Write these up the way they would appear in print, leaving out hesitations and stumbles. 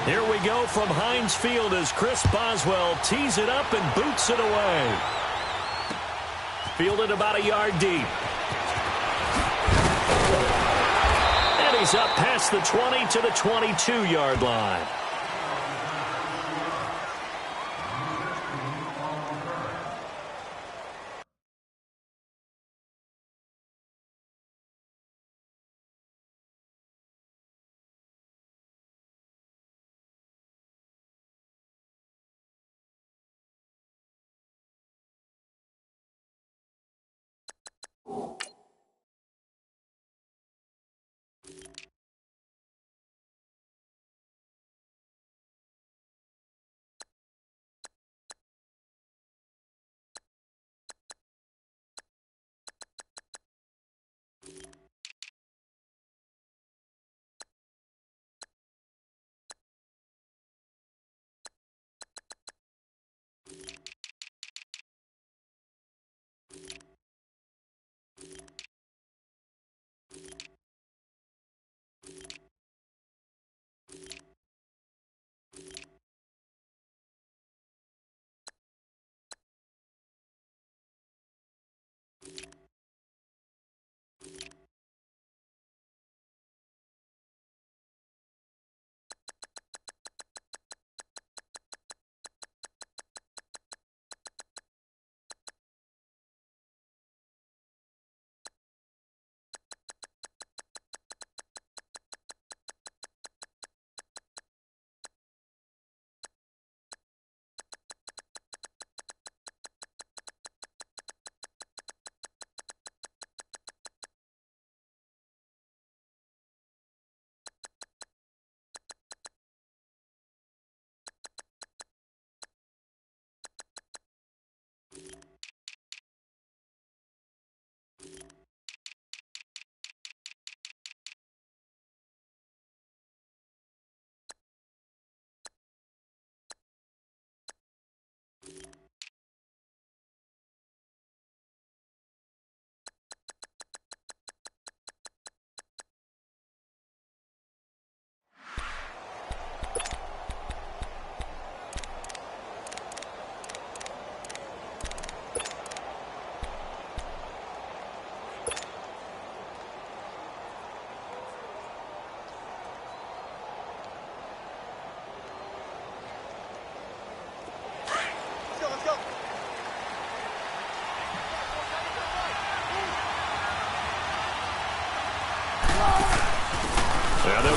Here we go from Heinz Field as Chris Boswell tees it up and boots it away. Fielded about a yard deep. And he's up past the 20 to the 22-yard line.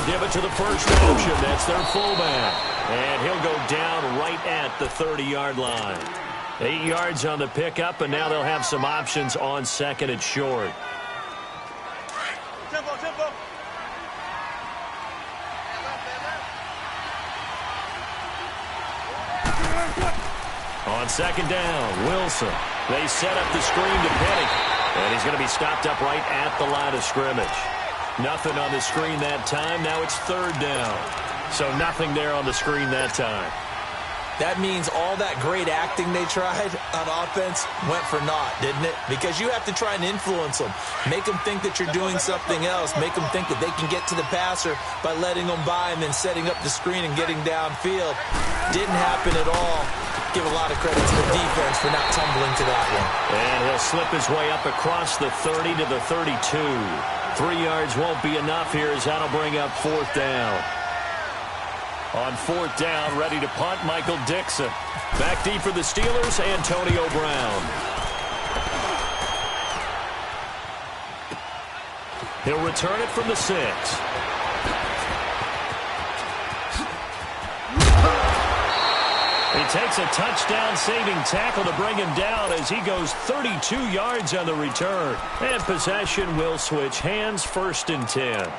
Give it to the first option. That's their fullback. And he'll go down right at the 30-yard line. 8 yards on the pickup, and now they'll have some options on second and short. Tempo. On second down, Wilson. They set up the screen to Penny. And he's going to be stopped up right at the line of scrimmage. Nothing on the screen that time. Now it's third down. So nothing there on the screen that time. That means all that great acting they tried on offense went for naught, didn't it? Because you have to try and influence them. Make them think that you're doing something else. Make them think that they can get to the passer by letting them by and then setting up the screen and getting downfield. Didn't happen at all. Give a lot of credit to the defense for not tumbling to that one. And he'll slip his way up across the 30 to the 32. 3 yards won't be enough here as that'll bring up fourth down. On fourth down, ready to punt, Michael Dixon. Back deep for the Steelers, Antonio Brown. He'll return it from the 6. He takes a touchdown-saving tackle to bring him down as he goes 32 yards on the return. And possession will switch hands, first and 10.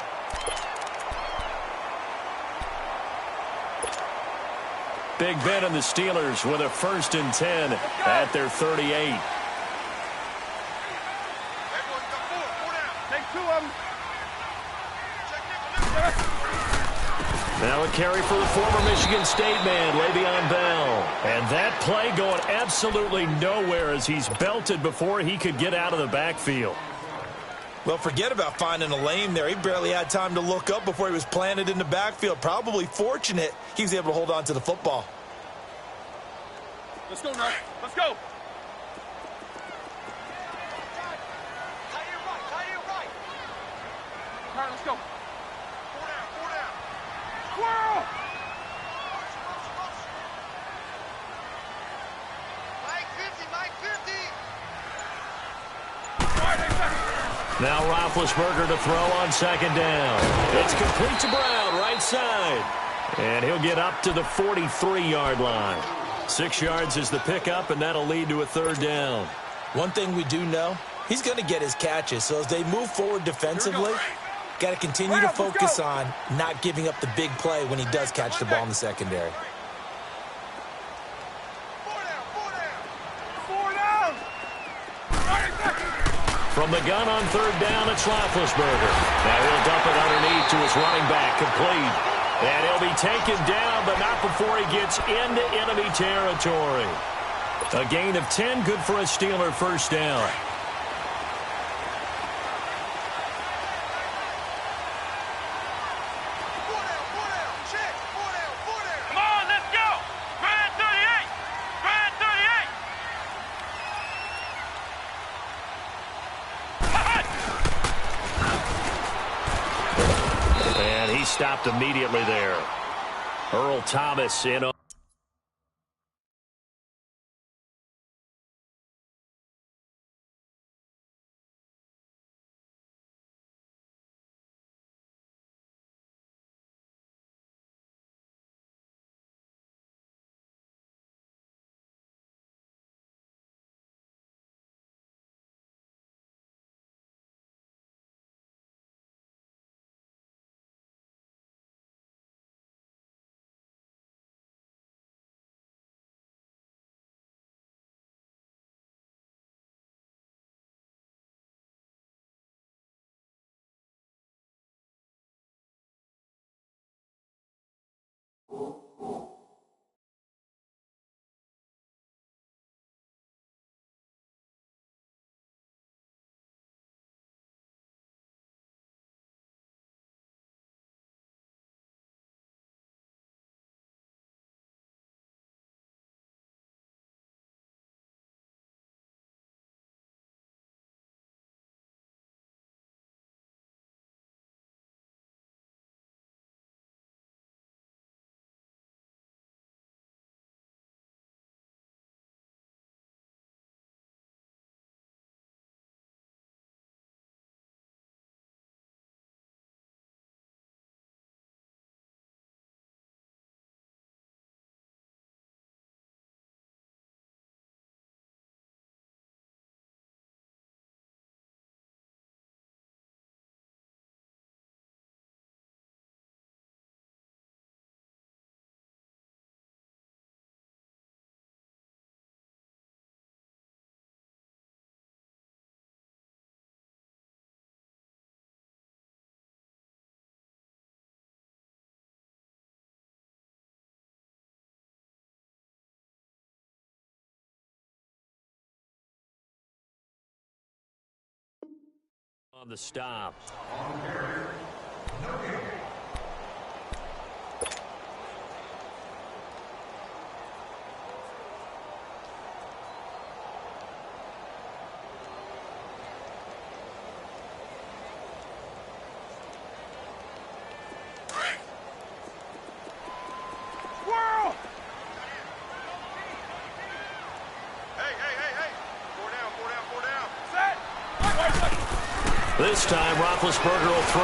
Big Ben and the Steelers with a first and 10 at their 38. Now a carry for the former Michigan State man, Le'Veon Bell. And that play going absolutely nowhere as he's belted before he could get out of the backfield. Well, forget about finding a lane there. He barely had time to look up before he was planted in the backfield. Probably fortunate he was able to hold on to the football. Let's go, Nutt. Let's go. All right, let's go. Four down. Squirrel! Mike 50. Now Roethlisberger to throw on second down. It's complete to Brown, right side. And he'll get up to the 43-yard line. 6 yards is the pickup, and that'll lead to a third down. One thing we do know, he's going to get his catches. So as they move forward defensively, got to continue to focus on not giving up the big play when he does catch the ball in the secondary. From the gun on third down, it's Roethlisberger. Now he'll dump it underneath to his running back, complete. And he'll be taken down, but not before he gets into enemy territory. A gain of 10, good for a Steeler first down. Come on, let's go. Brad 38. Brad 38. And he stopped immediately there. Earl Thomas in on. On the stop. Squirrel! Hey. Four down. Set. This time, Roethlisberger will throw.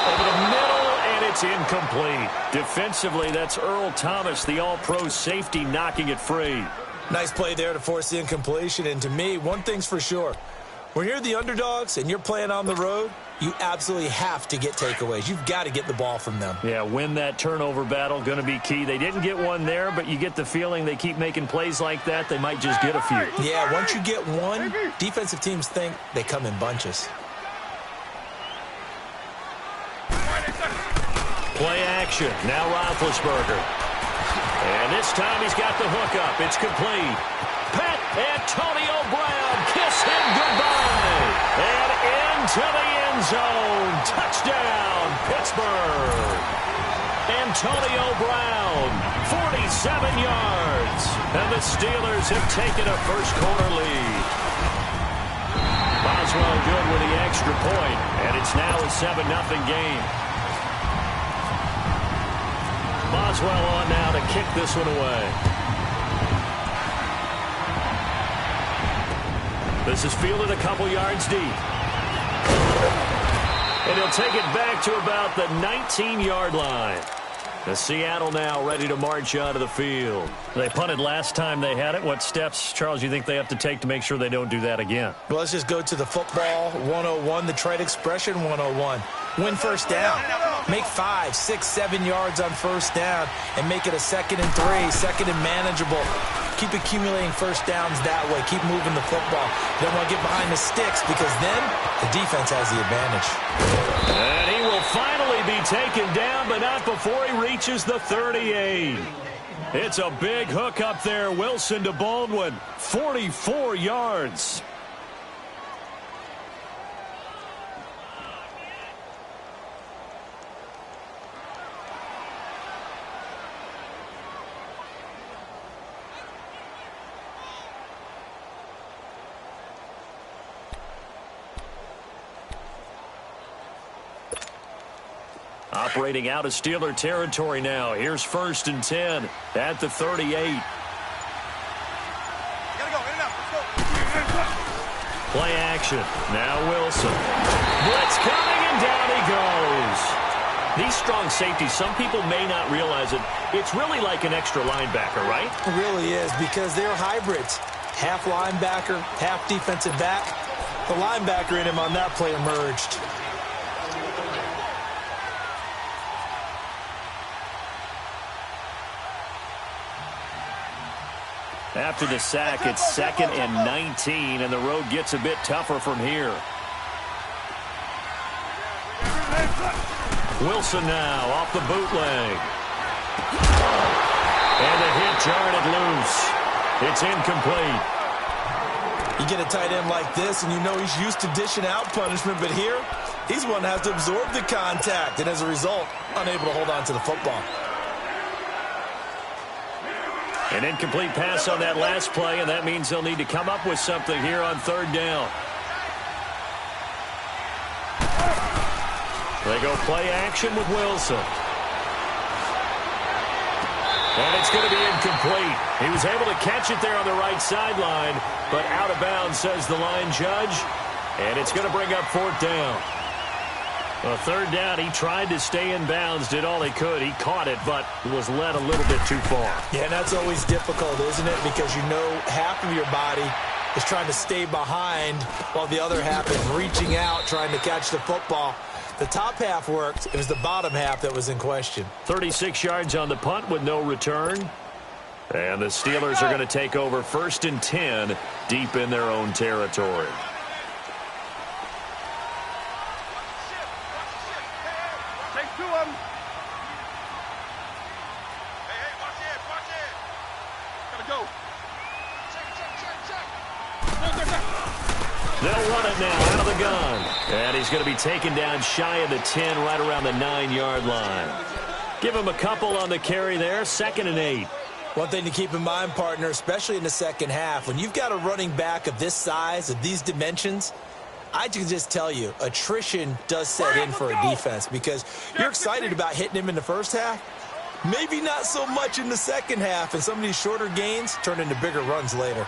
Over the middle, and it's incomplete. Defensively, that's Earl Thomas, the all-pro safety, knocking it free. Nice play there to force the incompletion. And to me, one thing's for sure. When you're the underdogs and you're playing on the road, you absolutely have to get takeaways. You've got to get the ball from them. Yeah, win that turnover battle, going to be key. They didn't get one there, but you get the feeling they keep making plays like that, they might just get a few. Yeah, once you get one, defensive teams think they come in bunches. Play action. Now Roethlisberger. And this time he's got the hook up. It's complete. Pat Antonio Brown, kiss him goodbye. And in into the end zone. Touchdown, Pittsburgh. Antonio Brown, 47 yards. And the Steelers have taken a first-quarter lead. Boswell good with the extra point, and it's now a 7-0 game. Boswell on now to kick this one away. This is fielded a couple yards deep. And he'll take it back to about the 19-yard line. The Seattle now ready to march out of the field. They punted last time they had it. What steps, Charles, you think they have to take to make sure they don't do that again? Well, let's just go to the football 101, the trade expression 101. Win first down. Make 5, 6, 7 yards on first down and make it a 2nd and 3, 2nd and manageable. Keep accumulating first downs that way. Keep moving the football. You don't want to get behind the sticks because then the defense has the advantage. And he will finally be taken down, but not before he reaches the 38. It's a big hook up there. Wilson to Baldwin, 44 yards. Operating out of Steeler territory now. Here's 1st and 10 at the 38. Play action. Now Wilson. Blitz coming, and down he goes. These strong safeties, some people may not realize it. It's really like an extra linebacker, right? It really is because they're hybrids. Half linebacker, half defensive back. The linebacker in him on that play emerged. After the sack, it's 2nd and 19, and the road gets a bit tougher from here. Wilson now off the bootleg. And the hit jarred it loose. It's incomplete. You get a tight end like this, and you know he's used to dishing out punishment, but here, he's one that has to absorb the contact, and as a result, unable to hold on to the football. An incomplete pass on that last play, and that means they'll need to come up with something here on 3rd down. They go play action with Wilson. And it's going to be incomplete. He was able to catch it there on the right sideline, but out of bounds, says the line judge. And it's going to bring up 4th down. Well, 3rd down, he tried to stay in bounds, did all he could. He caught it, but was led a little bit too far. Yeah, and that's always difficult, isn't it? Because you know half of your body is trying to stay behind while the other half is reaching out, trying to catch the football. The top half worked. It was the bottom half that was in question. 36 yards on the punt with no return. And the Steelers are going to take over 1st and 10 deep in their own territory. They'll run it now out of the gun. And he's going to be taken down shy of the 10, right around the 9-yard line. Give him a couple on the carry there, 2nd and 8. One thing to keep in mind, partner, especially in the second half, when you've got a running back of this size, of these dimensions, I can just tell you, attrition does set in for a defense because you're excited about hitting him in the first half. Maybe not so much in the second half, and some of these shorter gains turn into bigger runs later.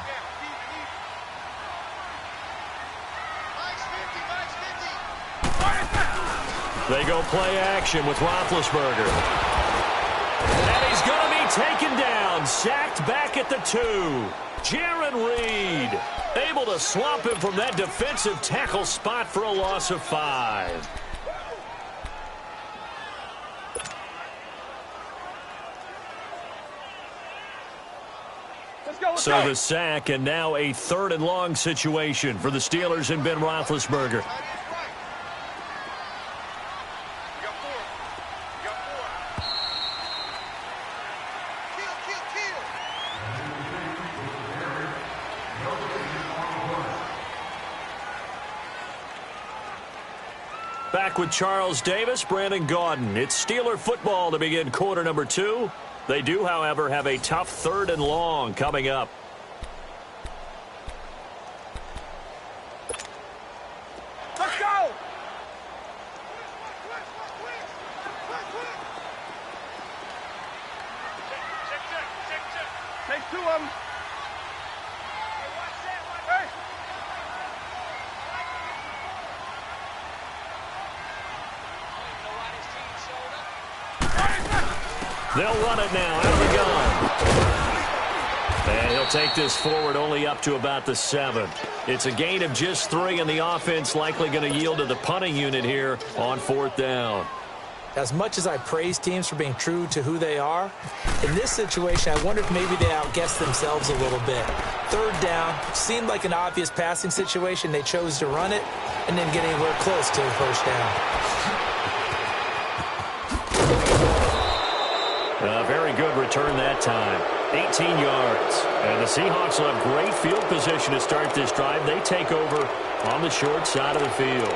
They go play action with Roethlisberger. And he's going to be taken down, sacked back at the 2. Jaron Reed able to swamp him from that defensive tackle spot for a loss of 5. So the sack, and now a 3rd and long situation for the Steelers and Ben Roethlisberger. back with Charles Davis, Brandon Gaudin. It's Steeler football to begin quarter number 2. They do, however, have a tough 3rd and long coming up. Let's go! Take 2 of them. Hey! They'll run it now out of the gun. And he'll take this forward only up to about the 7. It's a gain of just 3, and the offense likely going to yield to the punting unit here on 4th down. As much as I praise teams for being true to who they are, in this situation, I wonder if maybe they outguessed themselves a little bit. 3rd down, seemed like an obvious passing situation. They chose to run it and didn't get anywhere close to a 1st down. A very good return that time. 18 yards. And the Seahawks will have great field position to start this drive. They take over on the short side of the field.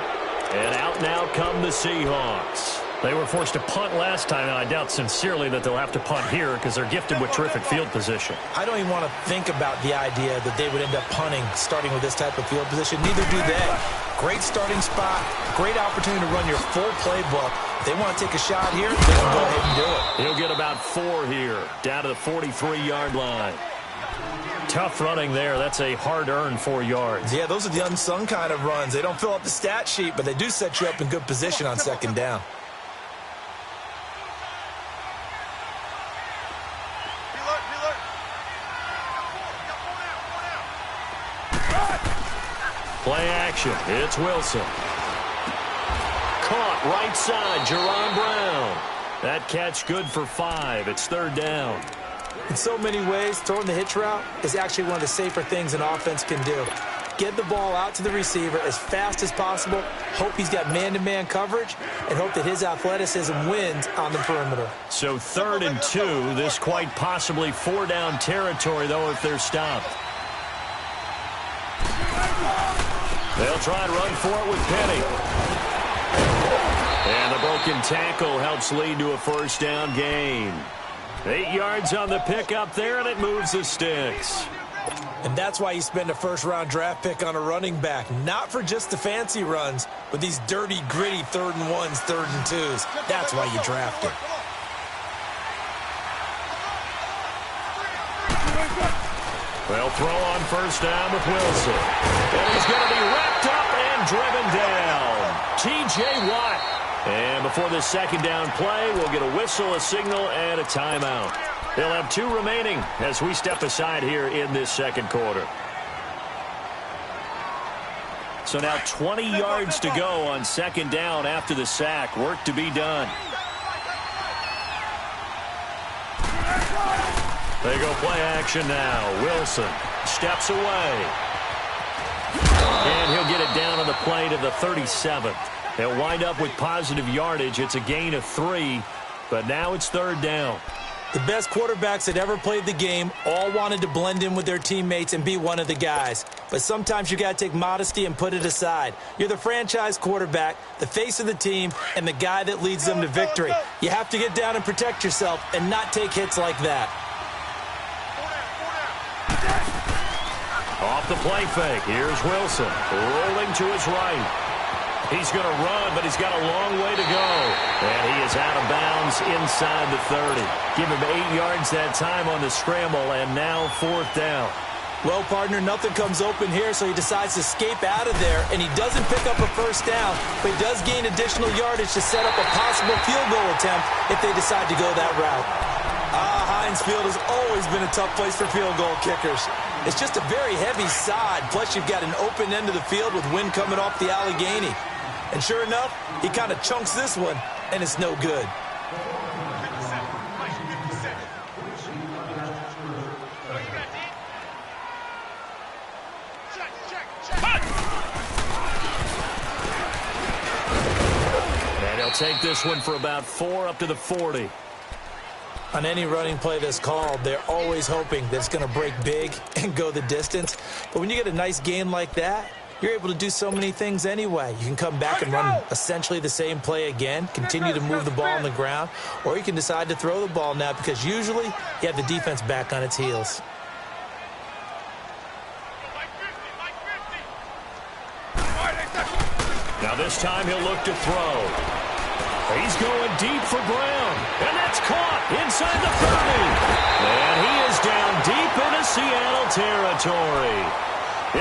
And out now come the Seahawks. They were forced to punt last time, and I doubt sincerely that they'll have to punt here because they're gifted with terrific field position. I don't even want to think about the idea that they would end up punting starting with this type of field position. Neither do they. Great starting spot, great opportunity to run your full playbook. If they want to take a shot here, they can go ahead and do it. He'll get about 4 here, down to the 43-yard line. Tough running there. That's a hard-earned 4 yards. Yeah, those are the unsung kind of runs. They don't fill up the stat sheet, but they do set you up in good position on 2nd down. Play action. It's Wilson. Caught right side, Jerron Brown. That catch good for 5. It's 3rd down. In so many ways, throwing the hitch route is actually one of the safer things an offense can do. Get the ball out to the receiver as fast as possible, hope he's got man-to-man coverage, and hope that his athleticism wins on the perimeter. So 3rd and 2, this quite possibly 4-down territory, though, if they're stopped. They'll try and run for it with Penny. And the broken tackle helps lead to a 1st down gain. 8 yards on the pickup there, and it moves the sticks. And that's why you spend a 1st-round draft pick on a running back. Not for just the fancy runs, but these dirty, gritty 3rd and 1s, 3rd and 2s. That's why you draft him. They'll throw on 1st down with Wilson. And he's going to be wrapped up and driven down. T.J. Watt. And before the 2nd down play, we'll get a whistle, a signal, and a timeout. They'll have 2 remaining as we step aside here in this 2nd quarter. So now 20 yards to go on 2nd down after the sack. Work to be done. They go play action now. Wilson steps away. And he'll get it down on the play to the 37th. They'll wind up with positive yardage. It's a gain of 3, but now it's 3rd down. The best quarterbacks that ever played the game all wanted to blend in with their teammates and be one of the guys. But sometimes you got to take modesty and put it aside. You're the franchise quarterback, the face of the team, and the guy that leads them to victory. You have to get down and protect yourself and not take hits like that. Off the play fake. Here's Wilson rolling to his right. He's going to run, but he's got a long way to go. And he is out of bounds inside the 30. Give him 8 yards that time on the scramble, and now 4th down. Well, partner, nothing comes open here, so he decides to escape out of there, and he doesn't pick up a 1st down, but he does gain additional yardage to set up a possible field goal attempt if they decide to go that route. Heinz Field has always been a tough place for field goal kickers. It's just a very heavy side, plus you've got an open end of the field with wind coming off the Allegheny. And sure enough, he kind of chunks this one, and it's no good. And he'll take this one for about 4 up to the 40. On any running play that's called, they're always hoping that it's going to break big and go the distance. But when you get a nice gain like that, you're able to do so many things anyway. You can come back and run essentially the same play again, continue to move the ball on the ground, or you can decide to throw the ball now because usually you have the defense back on its heels. Now this time he'll look to throw. He's going deep for Brown, and that's caught inside the 30. And he is down deep into Seattle territory.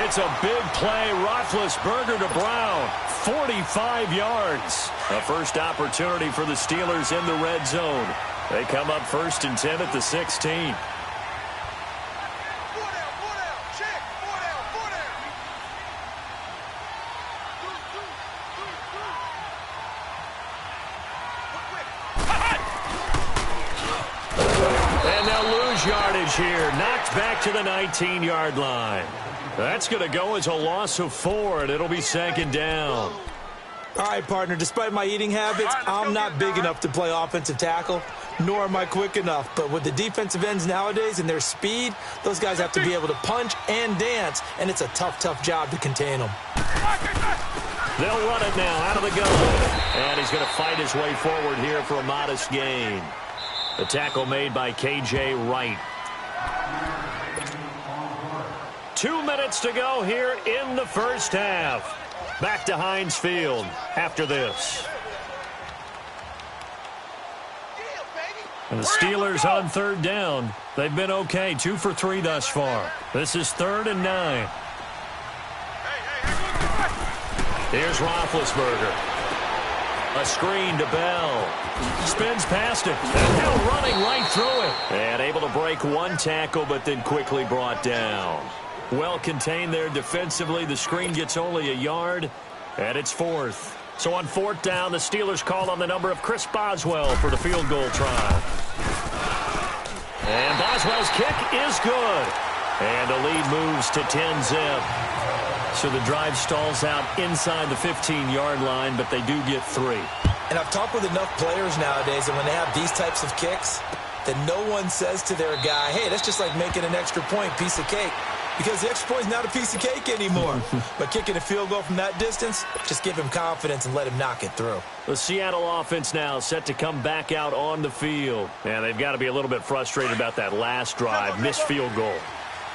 It's a big play. Roethlisberger to Brown, 45 yards. A first opportunity for the Steelers in the red zone. They come up 1st and 10 at the 16. Yardage here, knocked back to the 19-yard line. That's going to go as a loss of 4, and it'll be 2nd down. All right, partner, despite my eating habits, I'm not big enough to play offensive tackle, nor am I quick enough. But with the defensive ends nowadays and their speed, those guys have to be able to punch and dance, and it's a tough, tough job to contain them. They'll run it now out of the gun. And he's going to fight his way forward here for a modest gain. The tackle made by K.J. Wright. 2 minutes to go here in the first half. Back to Heinz Field after this. And the Steelers on 3rd down. They've been okay, 2 for 3 thus far. This is 3rd and 9. Here's Roethlisberger. A screen to Bell. Spins past it. And Hill running right through it. And able to break one tackle, but then quickly brought down. Well contained there defensively. The screen gets only a yard, and it's 4th. So on 4th down, the Steelers call on the number of Chris Boswell for the field goal try. And Boswell's kick is good. And the lead moves to 10-zip. So the drive stalls out inside the 15-yard line, but they do get 3. And I've talked with enough players nowadays, and when they have these types of kicks, that no one says to their guy, hey, that's just like making an extra point, piece of cake. Because the extra point is not a piece of cake anymore. But kicking a field goal from that distance, just give him confidence and let him knock it through. The Seattle offense now set to come back out on the field. And they've got to be a little bit frustrated about that last drive, missed field goal.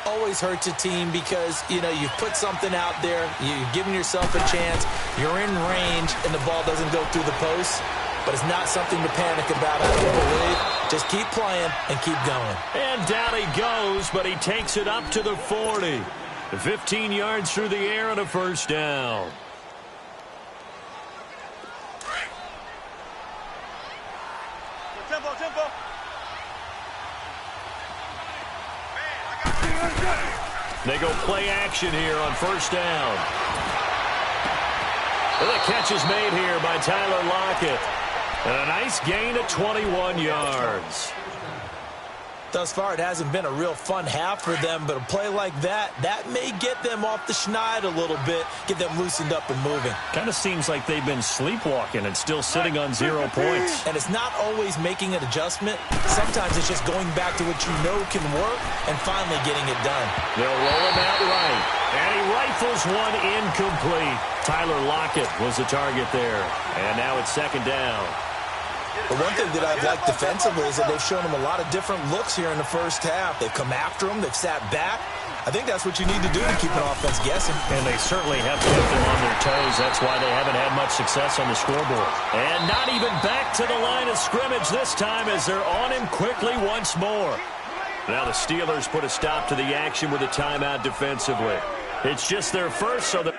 Always hurts a team because, you know, you put something out there, you're giving yourself a chance, you're in range, and the ball doesn't go through the post. But it's not something to panic about, I don't believe. Just keep playing and keep going. And down he goes, but he takes it up to the 40. 15 yards through the air and a first down. Tempo. They go play action here on first down. And the catch is made here by Tyler Lockett. And a nice gain of 21 yards. Thus far, it hasn't been a real fun half for them, but a play like that may get them off the schneid a little bit, get them loosened up and moving. Kind of seems like they've been sleepwalking and still sitting on 0 points. And it's not always making an adjustment. Sometimes it's just going back to what you know can work and finally getting it done. They'll roll him out right. And he rifles one incomplete. Tyler Lockett was the target there. And now it's 2nd down. The one thing that I've liked defensively is that they've shown them a lot of different looks here in the first half. They've come after them. They've sat back. I think that's what you need to do to keep an offense guessing. And they certainly have kept them on their toes. That's why they haven't had much success on the scoreboard. And not even back to the line of scrimmage this time as they're on him quickly once more. Now the Steelers put a stop to the action with a timeout defensively. It's just their first, so the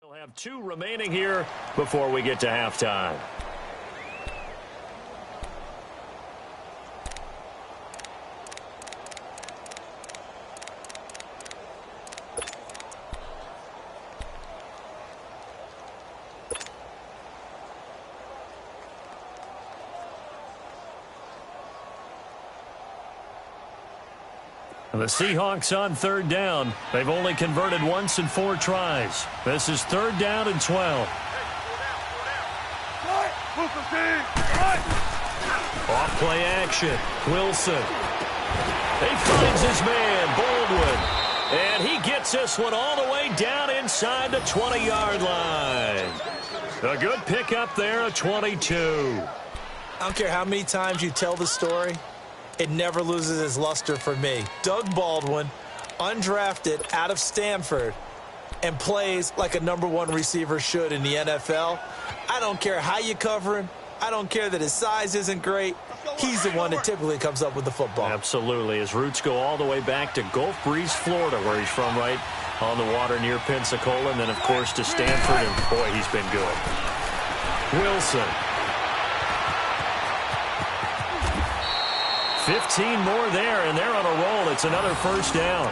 We'll have 2 remaining here before we get to halftime. The Seahawks on 3rd down. They've only converted once in 4 tries. This is 3rd down and 12. Off play action. Wilson. He finds his man, Baldwin. And he gets this one all the way down inside the 20-yard line. A good pickup there at 22. I don't care how many times you tell the story, it never loses its luster for me. Doug Baldwin, undrafted out of Stanford, and plays like a #1 receiver should in the NFL. I don't care how you cover him. I don't care that his size isn't great. He's the one that typically comes up with the football. Absolutely. His roots go all the way back to Gulf Breeze, Florida, where he's from, right on the water near Pensacola, and then, of course, to Stanford, and, boy, he's been good. Wilson. 15 more there, and they're on a roll. It's another 1st down.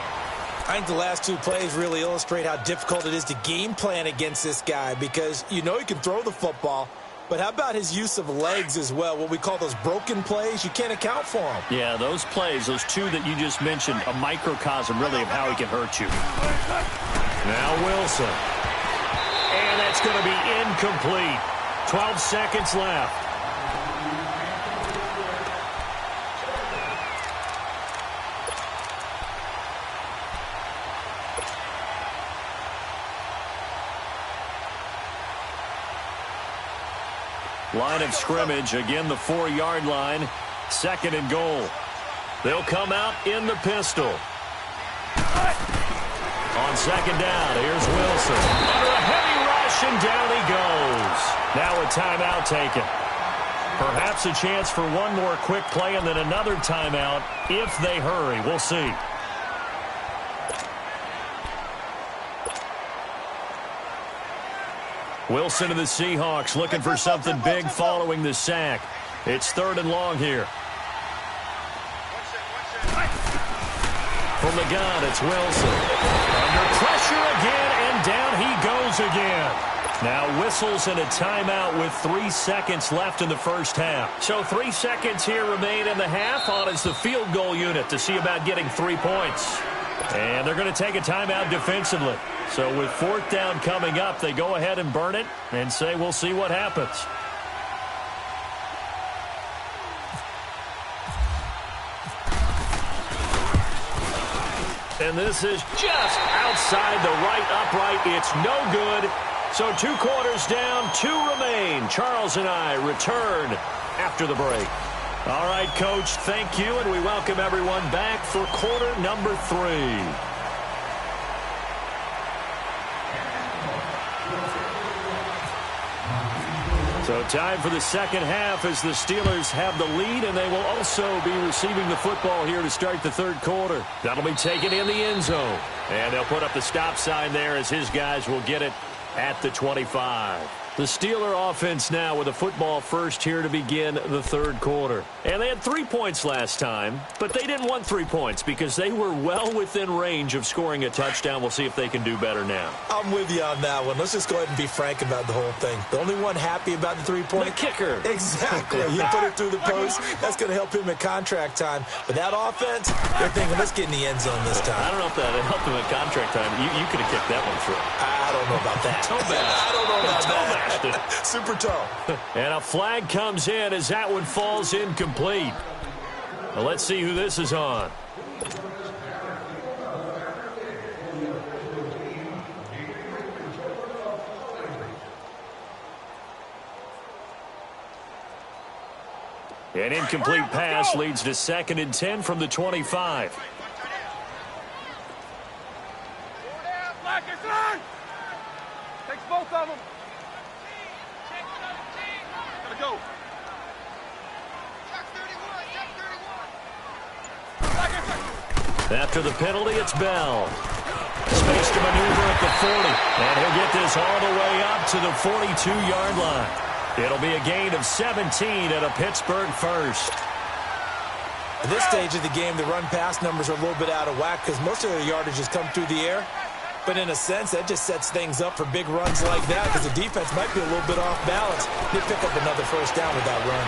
I think the last 2 plays really illustrate how difficult it is to game plan against this guy, because you know he can throw the football, but how about his use of legs as well? What we call those broken plays, you can't account for them. Yeah, those plays, those 2 that you just mentioned, a microcosm really of how he can hurt you. Now Wilson. And that's going to be incomplete. 12 seconds left. Line of scrimmage, again the 4-yard line, 2nd and goal. They'll come out in the pistol. On 2nd down, here's Wilson. Under a heavy rush, and down he goes. Now a timeout taken. Perhaps a chance for one more quick play and then another timeout if they hurry. We'll see. Wilson to the Seahawks looking for something big following the sack. It's 3rd and long here. From the gun, it's Wilson. Under pressure again, and down he goes again. Now whistles and a timeout with 3 seconds left in the 1st half. So 3 seconds here remain in the half. On is the field goal unit to see about getting 3 points. And they're going to take a timeout defensively. So with 4th down coming up, they go ahead and burn it and say we'll see what happens. And this is just outside the right upright. It's no good. So 2 quarters down, 2 remain. Charles and I return after the break. All right, Coach, thank you, and we welcome everyone back for quarter number 3. So time for the 2nd half as the Steelers have the lead, and they will also be receiving the football here to start the 3rd quarter. That'll be taken in the end zone. And they'll put up the stop sign there as his guys will get it at the 25. The Steeler offense now with a football first here to begin the 3rd quarter. And they had 3 points last time, but they didn't want 3 points because they were well within range of scoring a touchdown. We'll see if they can do better now. I'm with you on that one. Let's just go ahead and be frank about the whole thing. The only one happy about the 3-point? The kicker. Exactly. You put it through the post. That's going to help him in contract time. But that offense, they're thinking, let's get in the end zone this time. I don't know if that helped him in contract time. You could have kicked that one through. I don't know about that. I don't know about that. Super toe. And a flag comes in as that one falls incomplete. Well, let's see who this is on. An incomplete pass leads to 2nd and 10 from the 25. Takes both of them. Gotta go. After the penalty, it's Bell. Space to maneuver at the 40. And he'll get this all the way up to the 42-yard line. It'll be a gain of 17 and a Pittsburgh first. At this stage of the game, the run-pass numbers are a little bit out of whack because most of their yardage has come through the air. But in a sense, that just sets things up for big runs like that because the defense might be a little bit off balance. They pick up another first down with that run.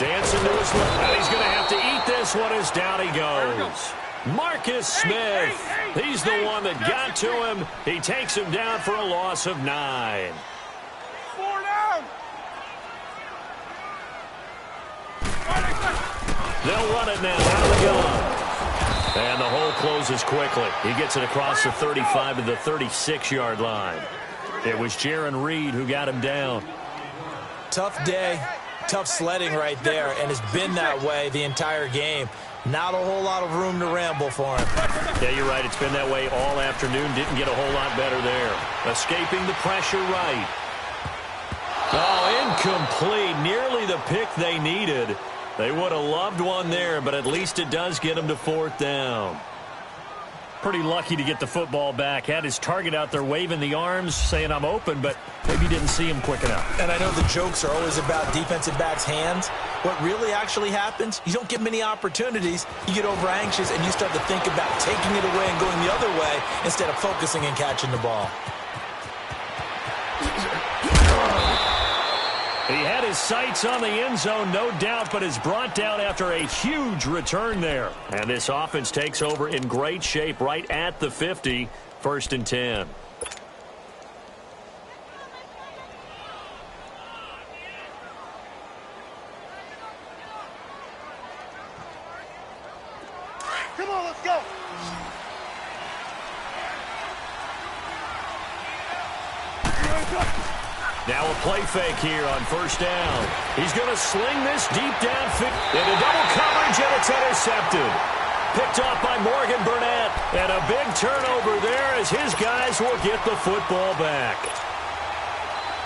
Dancing to his left, and he's going to have to eat this one as down he goes. Marcus Smith, he's the one that got to him. He takes him down for a loss of 9. 4 down. They'll run it now out of the gun. And the hole closes quickly. He gets it across the 35 to the 36-yard line. It was Jaron Reed who got him down. Tough day, tough sledding right there, and it's been that way the entire game. Not a whole lot of room to ramble for him. Yeah, you're right. It's been that way all afternoon. Didn't get a whole lot better there. Escaping the pressure right. Oh, incomplete. Nearly the pick they needed. They would have loved one there, but at least it does get them to 4th down. Pretty lucky to get the football back. Had his target out there waving the arms, saying I'm open, but maybe didn't see him quick enough. And I know the jokes are always about defensive backs' hands. What really actually happens, you don't get many opportunities. You get over anxious, and you start to think about taking it away and going the other way instead of focusing and catching the ball. He had his sights on the end zone, no doubt, but is brought down after a huge return there. And this offense takes over in great shape right at the 50, 1st and 10. Come on, let's go. Now a play fake here on 1st down. He's going to sling this deep downfield into double coverage, and it's intercepted. Picked off by Morgan Burnett, and a big turnover there as his guys will get the football back.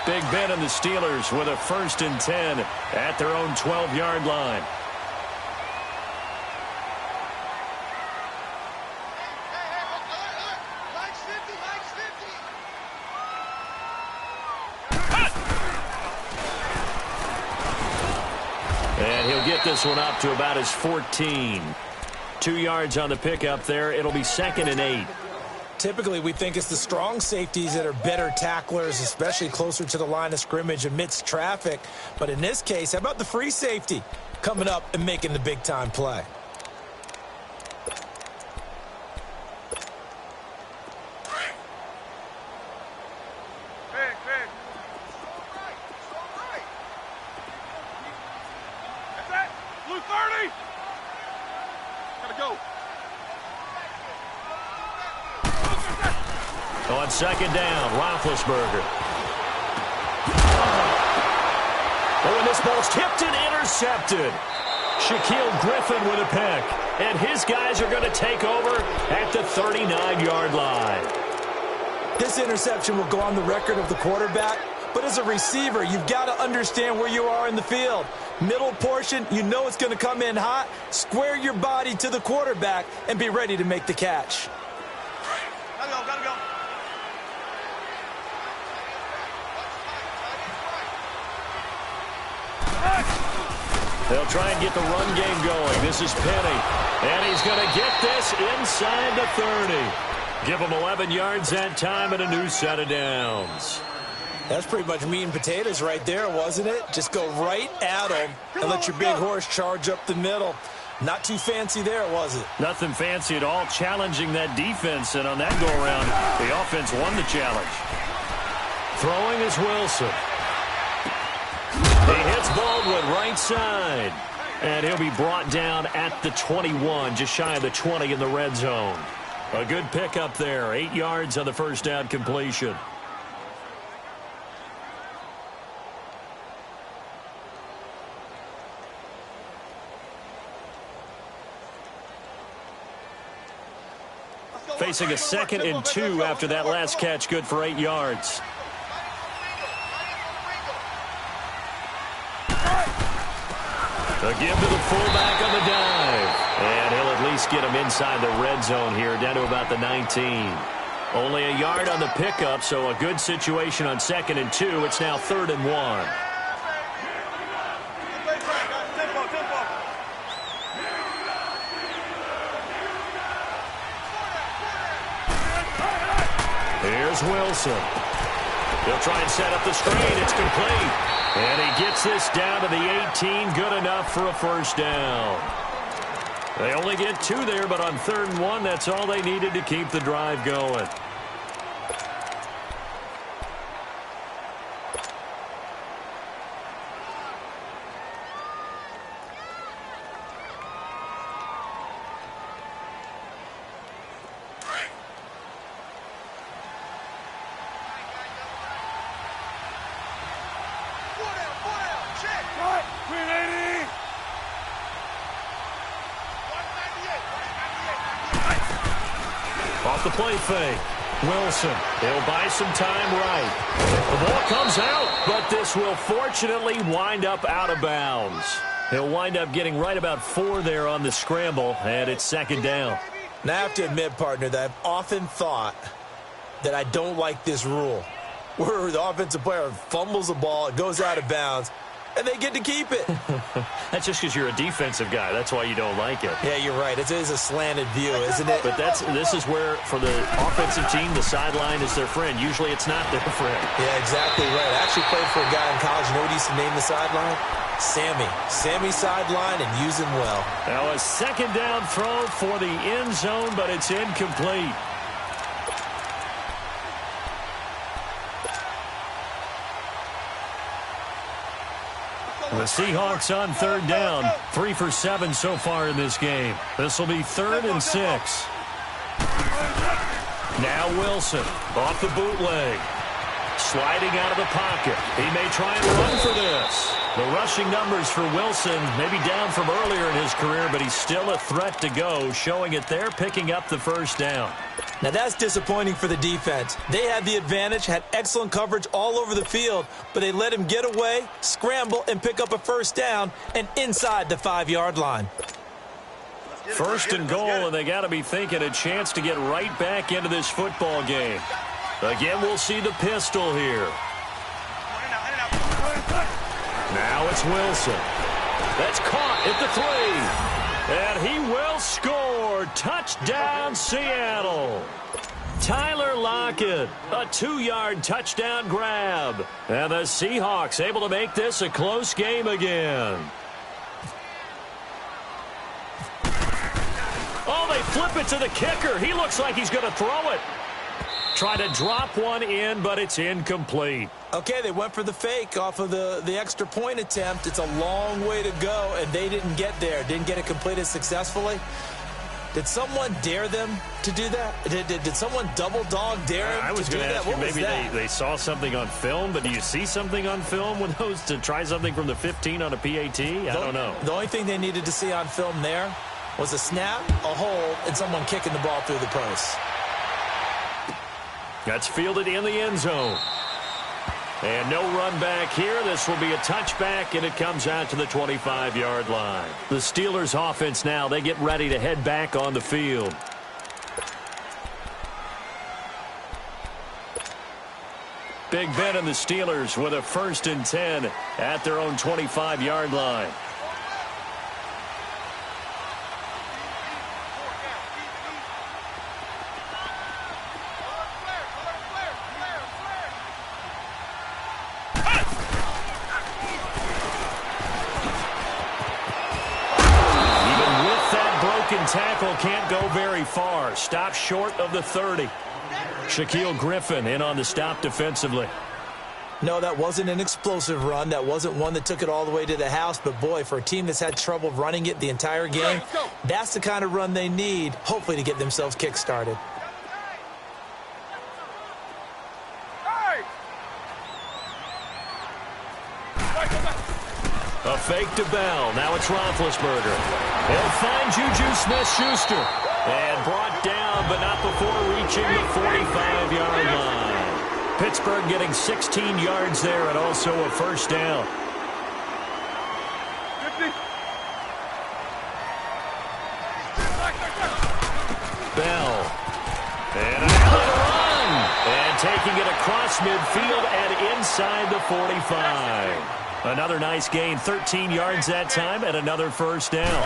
Big Ben and the Steelers with a 1st and 10 at their own 12-yard line. And he'll get this one up to about his 14. 2 yards on the pickup there. It'll be 2nd and 8. Typically, we think it's the strong safeties that are better tacklers, especially closer to the line of scrimmage amidst traffic. But in this case, how about the free safety coming up and making the big-time play? On 2nd down, Roethlisberger. Oh, and this ball's tipped and intercepted. Shaquille Griffin with a pick. And his guys are going to take over at the 39-yard line. This interception will go on the record of the quarterback, but as a receiver, you've got to understand where you are in the field. Middle portion, you know it's going to come in hot. Square your body to the quarterback and be ready to make the catch. Gotta go. They'll try and get the run game going. This is Penny. And he's going to get this inside the 30. Give him 11 yards that time and a new set of downs. That's pretty much meat and potatoes right there, wasn't it? Just go right at him and let your big horse charge up the middle. Not too fancy there, was it? Nothing fancy at all, challenging that defense. And on that go-around, the offense won the challenge. Throwing is Wilson. He hits Baldwin right side. And he'll be brought down at the 21, just shy of the 20 in the red zone. A good pickup there, 8 yards on the 1st down completion. Facing a 2nd and 2 after that last catch, good for 8 yards. A give to the fullback on the dive. And he'll at least get him inside the red zone here, down to about the 19. Only a yard on the pickup, so a good situation on 2nd and 2. It's now 3rd and 1. Here's Wilson. He'll try and set up the screen. It's complete. And he gets this down to the 18. Good enough for a first down. They only get 2 there, but on 3rd and 1, that's all they needed to keep the drive going. Off the play fake. Wilson. He'll buy some time right. The ball comes out, but this will fortunately wind up out of bounds. He'll wind up getting right about 4 there on the scramble, and it's 2nd down. Now, I have to admit, partner, that I've often thought that I don't like this rule, where the offensive player fumbles the ball, it goes out of bounds, and they get to keep it. That's just because you're a defensive guy. That's why you don't like it. Yeah, you're right. It is a slanted view, isn't it? But this is where, for the offensive team, the sideline is their friend. Usually it's not their friend. Yeah, exactly right. I actually played for a guy in college. You know what he used to name the sideline? Sammy. Sammy sideline, and use him well. Now a 2nd down throw for the end zone, but it's incomplete. The Seahawks on 3rd down. 3 for 7 so far in this game. This will be 3rd and 6. Now Wilson off the bootleg. Sliding out of the pocket. He may try and run for this. The rushing numbers for Wilson maybe down from earlier in his career, but he's still a threat to go, showing it there, picking up the first down. Now, that's disappointing for the defense. They had the advantage, had excellent coverage all over the field, but they let him get away, scramble, and pick up a first down, and inside the 5-yard line. 1st and goal, and they got to be thinking a chance to get right back into this football game. Again, we'll see the pistol here. Now it's Wilson. That's caught at the 3. And he will score. Touchdown, Seattle. Tyler Lockett, a 2-yard touchdown grab. And the Seahawks able to make this a close game again. Oh, they flip it to the kicker. He looks like he's going to throw it. Try to drop one in, but it's incomplete. Okay, they went for the fake off of the extra point attempt. It's a long way to go, and they didn't get there. Didn't get it completed successfully. Did someone dare them to do that? Did someone double dog dare him I was to do going to that? ask you, What maybe they saw something on film, but do you see something on film with those to try something from the 15 on a PAT? I don't know. The only thing they needed to see on film there was a snap, a hold, and someone kicking the ball through the post. That's fielded in the end zone. And no run back here. This will be a touchback, and it comes out to the 25-yard line. The Steelers offense now, they get ready to head back on the field. Big Ben and the Steelers with a 1st and 10 at their own 25-yard line. Tackle can't go very far. Stop short of the 30. Shaquille Griffin in on the stop defensively. No, that wasn't an explosive run. That wasn't one that took it all the way to the house. But, boy, for a team that's had trouble running it the entire game, that's the kind of run they need, hopefully, to get themselves kick-started. A fake to Bell. Now it's Roethlisberger. He'll find Juju Smith-Schuster. And brought down, but not before reaching the 45-yard line. Pittsburgh getting 16 yards there and also a first down. 50. And another run. And taking it across midfield and inside the 45. Another nice gain, 13 yards that time, and another first down.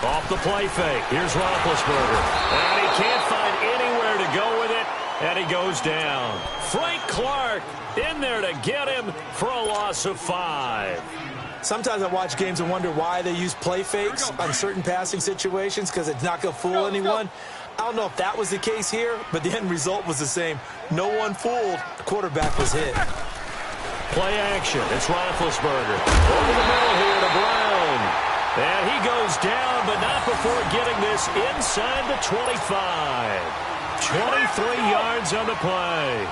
Off the play fake. Here's Roethlisberger. And he can't find anywhere to go with it, and he goes down. Frank Clark in there to get him for a loss of 5. Sometimes I watch games and wonder why they use play fakes on certain passing situations, because it's not going to fool anyone. I don't know if that was the case here, but the end result was the same. No one fooled. The quarterback was hit. Play action. It's Roethlisberger. Over the middle here to Brown. And he goes down, but not before getting this inside the 25. 23 yards on the play.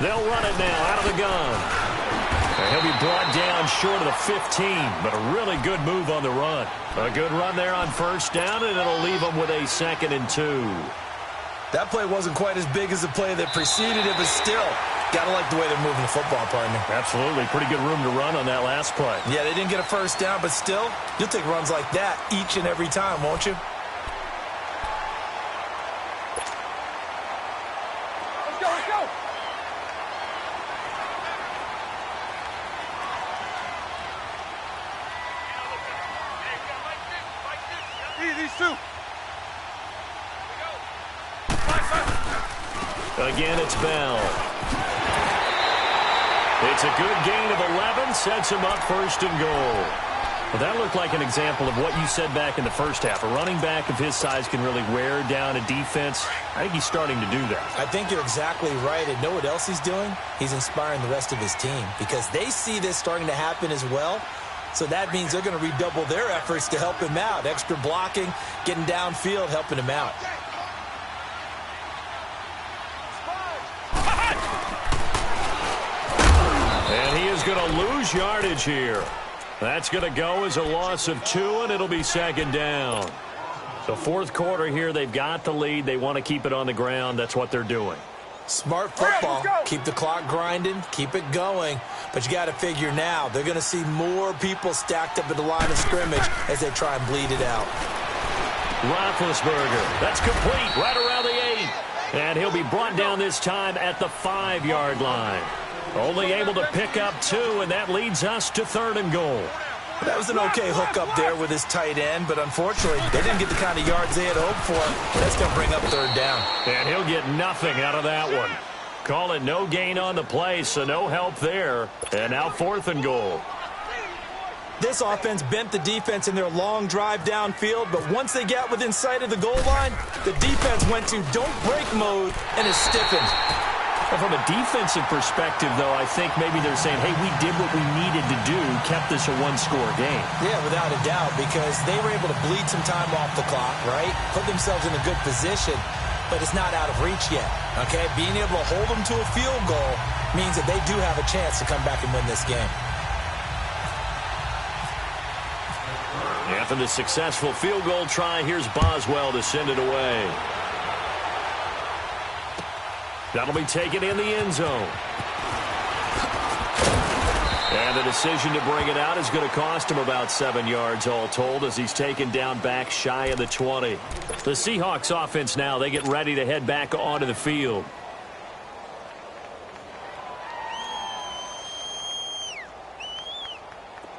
They'll run it now out of the gun. And he'll be brought down short of the 15, but a really good move on the run. A good run there on first down, and it'll leave them with a 2nd and 2. That play wasn't quite as big as the play that preceded it, but still, got to like the way they're moving the football, partner. Absolutely. Pretty good room to run on that last play. Yeah, they didn't get a first down, but still, you'll take runs like that each and every time, won't you? Again, it's Bell. It's a good gain of 11, sets him up 1st and goal. Well, that looked like an example of what you said back in the first half. A running back of his size can really wear down a defense. I think he's starting to do that. I think you're exactly right. And know what else he's doing? He's inspiring the rest of his team because they see this starting to happen as well. So that means they're going to redouble their efforts to help him out. Extra blocking, getting downfield, helping him out. And he is going to lose yardage here. That's going to go as a loss of 2, and it'll be 2nd down. So 4th quarter here, they've got the lead. They want to keep it on the ground. That's what they're doing. Smart football. Keep the clock grinding. Keep it going. But you got to figure now, they're going to see more people stacked up at the line of scrimmage as they try and bleed it out. Roethlisberger. That's complete right around the 8. And he'll be brought down this time at the 5-yard line. Only able to pick up 2, and that leads us to 3rd and goal. That was an okay hook up there with his tight end, but unfortunately, they didn't get the kind of yards they had hoped for. That's going to bring up 3rd down. And he'll get nothing out of that one. Call it no gain on the play, so no help there. And now 4th and goal. This offense bent the defense in their long drive downfield, but once they got within sight of the goal line, the defense went to don't break mode and is stiffened. Well, from a defensive perspective, though, I think maybe they're saying, hey, we did what we needed to do, kept this a 1-score game. Yeah, without a doubt, because they were able to bleed some time off the clock, right? Put themselves in a good position, but it's not out of reach yet, okay? Being able to hold them to a field goal means that they do have a chance to come back and win this game. After the successful field goal try, here's Boswell to send it away. That'll be taken in the end zone. And the decision to bring it out is going to cost him about 7 yards all told as he's taken down back shy of the 20. The Seahawks offense now, they get ready to head back onto the field.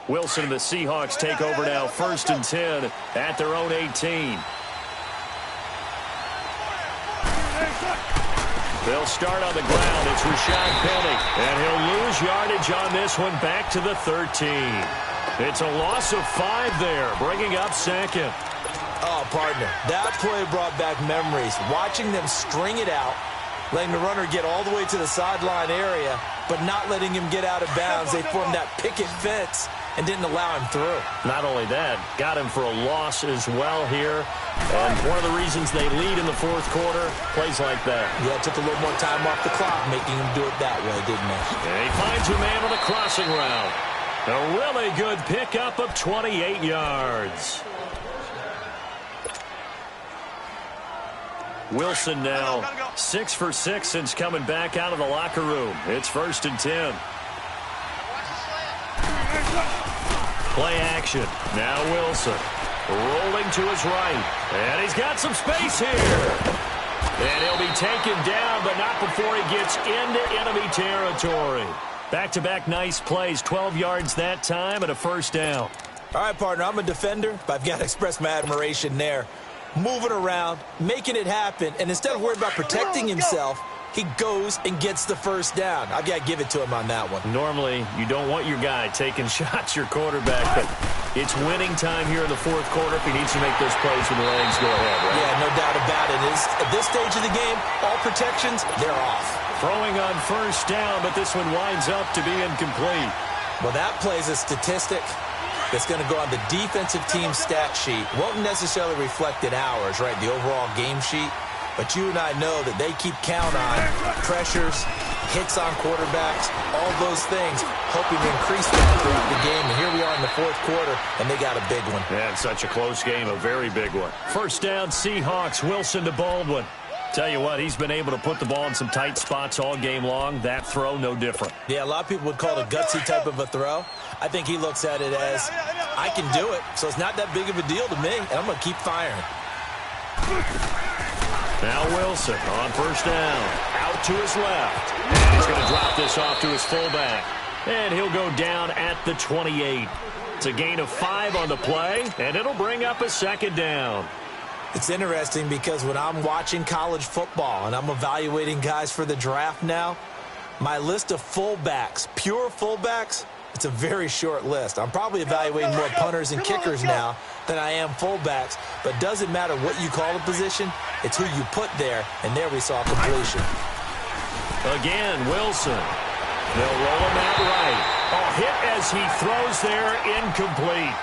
Wilson and the Seahawks take over now, 1st and 10 at their own 18. They'll start on the ground. It's Rashad Penny. And he'll lose yardage on this one back to the 13. It's a loss of 5 there, bringing up 2nd. Oh, partner, that play brought back memories. Watching them string it out, letting the runner get all the way to the sideline area, but not letting him get out of bounds. They formed that picket fence and didn't allow him through. Not only that, got him for a loss as well here. And one of the reasons they lead in the 4th quarter, plays like that. Yeah, it took a little more time off the clock, making him do it that way, didn't it? And he finds a man on the crossing route. A really good pickup of 28 yards. Wilson now 6 for 6 since coming back out of the locker room. It's 1st and 10. Play action. Now Wilson rolling to his right. And he's got some space here. And he'll be taken down, but not before he gets into enemy territory. Back-to-back nice plays, 12 yards that time and a 1st down. All right, partner, I'm a defender, but I've got to express my admiration there. Moving around, making it happen, and instead of worrying about protecting himself, he goes and gets the 1st down. I've got to give it to him on that one. Normally, you don't want your guy taking shots, your quarterback, but it's winning time here in the 4th quarter. If he needs to make those plays with the legs, go ahead, right? Yeah, no doubt about it. At this stage of the game, all protections, they're off. Throwing on 1st down, but this one winds up to be incomplete. Well, that plays a statistic that's going to go on the defensive team stat sheet. Won't necessarily reflect in ours, right, the overall game sheet. But you and I know that they keep count on pressures, hits on quarterbacks, all those things, hoping to increase that throughout the game. And here we are in the 4th quarter, and they got a big one. Yeah, it's such a close game, a very big one. 1st down, Seahawks, Wilson to Baldwin. Tell you what, he's been able to put the ball in some tight spots all game long. That throw, no different. Yeah, a lot of people would call it a gutsy type of a throw. I think he looks at it as, I can do it, so it's not that big of a deal to me, and I'm going to keep firing. Now Wilson on 1st down, out to his left. And he's going to drop this off to his fullback. And he'll go down at the 28. It's a gain of 5 on the play, and it'll bring up a 2nd down. It's interesting because when I'm watching college football and I'm evaluating guys for the draft now, my list of fullbacks, pure fullbacks, it's a very short list. I'm probably evaluating more punters and kickers now than I am fullbacks, but it doesn't matter what you call the position, it's who you put there, and there we saw completion. Again, Wilson. They'll roll him out right. A hit as he throws there, incomplete.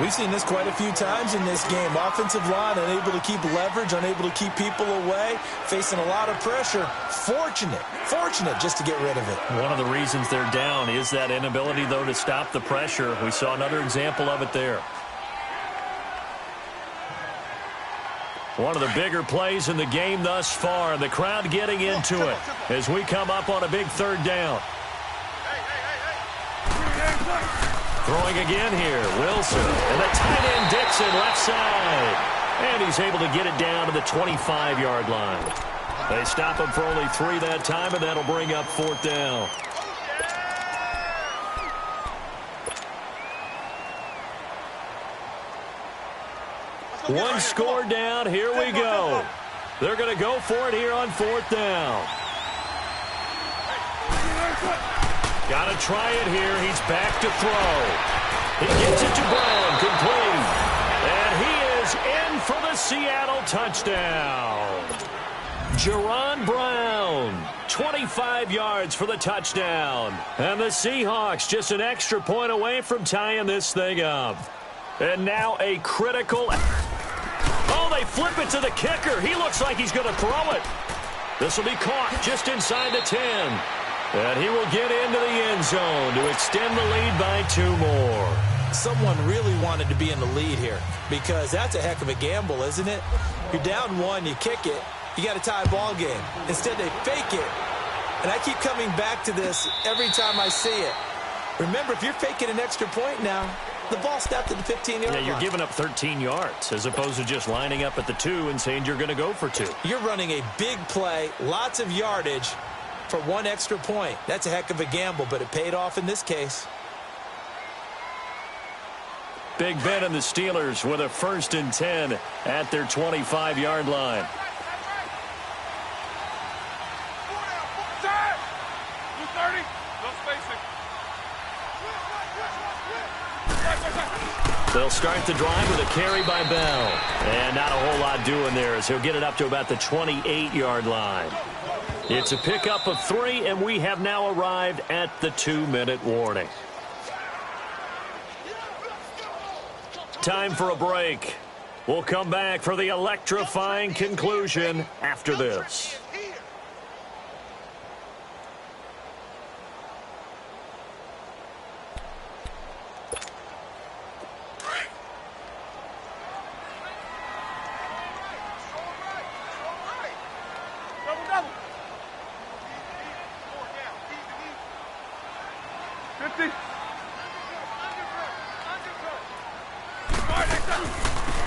We've seen this quite a few times in this game. Offensive line unable to keep leverage, unable to keep people away, facing a lot of pressure. Fortunate just to get rid of it. One of the reasons they're down is that inability, though, to stop the pressure. We saw another example of it there. One of the bigger plays in the game thus far. The crowd getting into it as we come up on a big 3rd down. Throwing again here, Wilson. And the tight end Dixon left side. And he's able to get it down to the 25-yard line. They stop him for only 3 that time, and that'll bring up 4th down. One score down. Here we go. They're going to go for it here on 4th down. Got to try it here. He's back to throw. He gets it to Brown, complete. And he is in for the Seattle touchdown. Jerron Brown, 25 yards for the touchdown. And the Seahawks just an extra point away from tying this thing up. And now a critical... Oh, they flip it to the kicker. He looks like he's going to throw it. This will be caught just inside the 10. And he will get into the end zone to extend the lead by 2 more. Someone really wanted to be in the lead here because that's a heck of a gamble, isn't it? You're down 1, you kick it, you got a tie ball game. Instead, they fake it. And I keep coming back to this every time I see it. Remember, if you're faking an extra point now, the ball snapped at the 15-yard line. Yeah, you're giving up 13 yards as opposed to just lining up at the 2 and saying you're going to go for 2. You're running a big play, lots of yardage for 1 extra point. That's a heck of a gamble, but it paid off in this case. Big Ben and the Steelers with a 1st and 10 at their 25-yard line. They'll start the drive with a carry by Bell. And not a whole lot doing there as he'll get it up to about the 28-yard line. It's a pickup of 3, and we have now arrived at the 2-minute warning. Time for a break. We'll come back for the electrifying conclusion after this.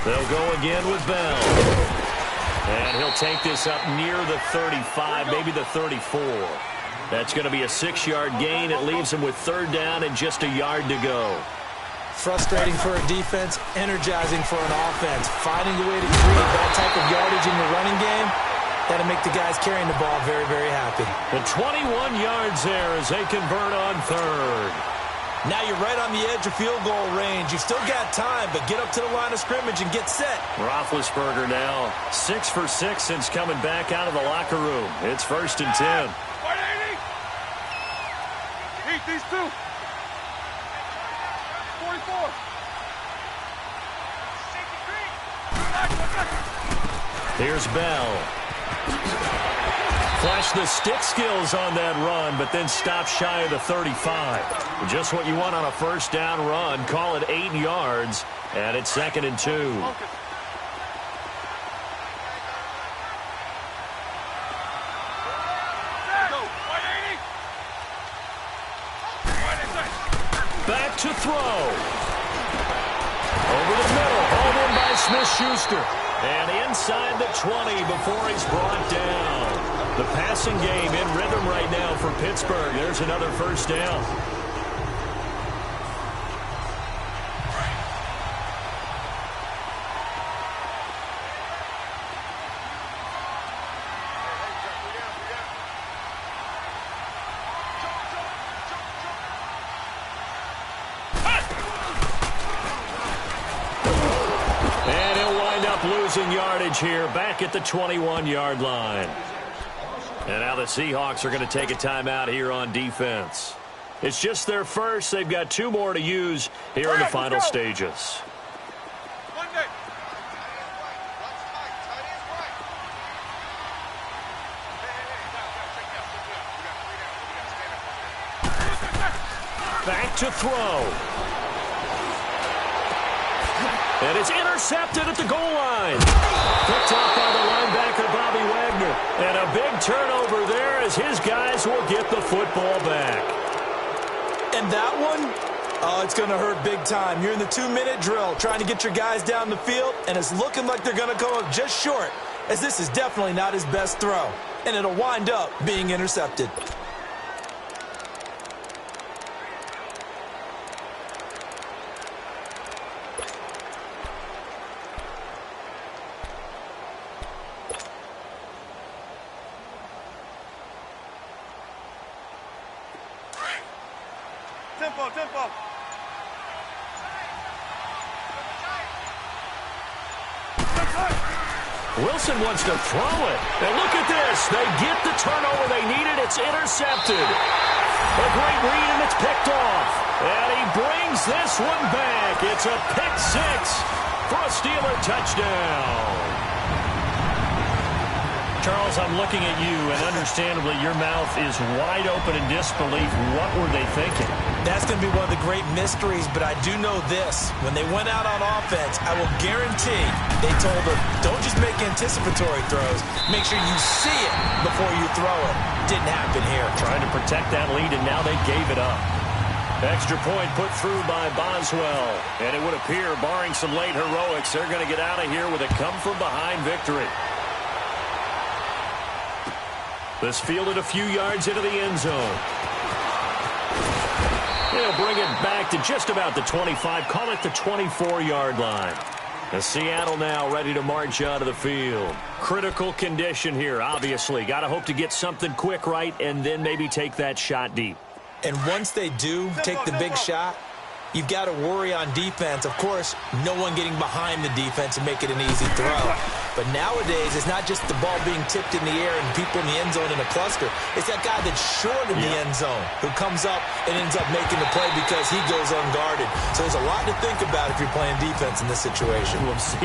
They'll go again with Bell. And he'll take this up near the 35, maybe the 34. That's going to be a 6-yard gain. It leaves him with 3rd down and just a yard to go. Frustrating for a defense, energizing for an offense. Finding a way to create that type of yardage in your running game, that'll make the guys carrying the ball very, very happy. The 21 yards there as they convert on 3rd. Now you're right on the edge of field goal range. You've still got time, but get up to the line of scrimmage and get set. Roethlisberger now 6 for 6 since coming back out of the locker room. It's 1st and 10. 180. Eat these two. 44. Here's Bell. Flash the stick skills on that run, but then stop shy of the 35. Just what you want on a 1st down run. Call it 8 yards, and it's 2nd and 2. Back to throw. Over the middle, hauled in by Smith-Schuster. And inside the 20 before he's brought down. The passing game in rhythm right now for Pittsburgh. There's another 1st down. And he'll wind up losing yardage here back at the 21-yard line. And now the Seahawks are going to take a timeout here on defense. It's just their first. They've got 2 more to use here in the final stages. Back to throw. And it's intercepted at the goal line. Picked off by the linebacker, Bobby Wagner. And a big turnover there as his guys will get the football back. And that one, oh, it's going to hurt big time. You're in the 2-minute drill trying to get your guys down the field, and it's looking like they're going to come up just short, as this is definitely not his best throw. And it'll wind up being intercepted. Tempo. Wilson wants to throw it. And look at this. They get the turnover they needed. It's intercepted. A great read, and it's picked off. And he brings this one back. It's a pick 6 for a Steeler touchdown. Charles, I'm looking at you, and understandably, your mouth is wide open in disbelief. What were they thinking? That's going to be one of the great mysteries, but I do know this. When they went out on offense, I will guarantee they told them, don't just make anticipatory throws. Make sure you see it before you throw it. Didn't happen here. Trying to protect that lead, and now they gave it up. Extra point put through by Boswell. And it would appear, barring some late heroics, they're going to get out of here with a come-from-behind victory. This fielded a few yards into the end zone. They'll bring it back to just about the 25. Call it the 24-yard line. And Seattle now ready to march out of the field. Critical condition here, obviously. Got to hope to get something quick right and then maybe take that shot deep. And once they do take the big shot, you've got to worry on defense. Of course, no one getting behind the defense and make it an easy throw. But nowadays, it's not just the ball being tipped in the air and people in the end zone in a cluster. It's that guy that's short in the end zone who comes up and ends up making the play because he goes unguarded. So there's a lot to think about if you're playing defense in this situation. We'll see.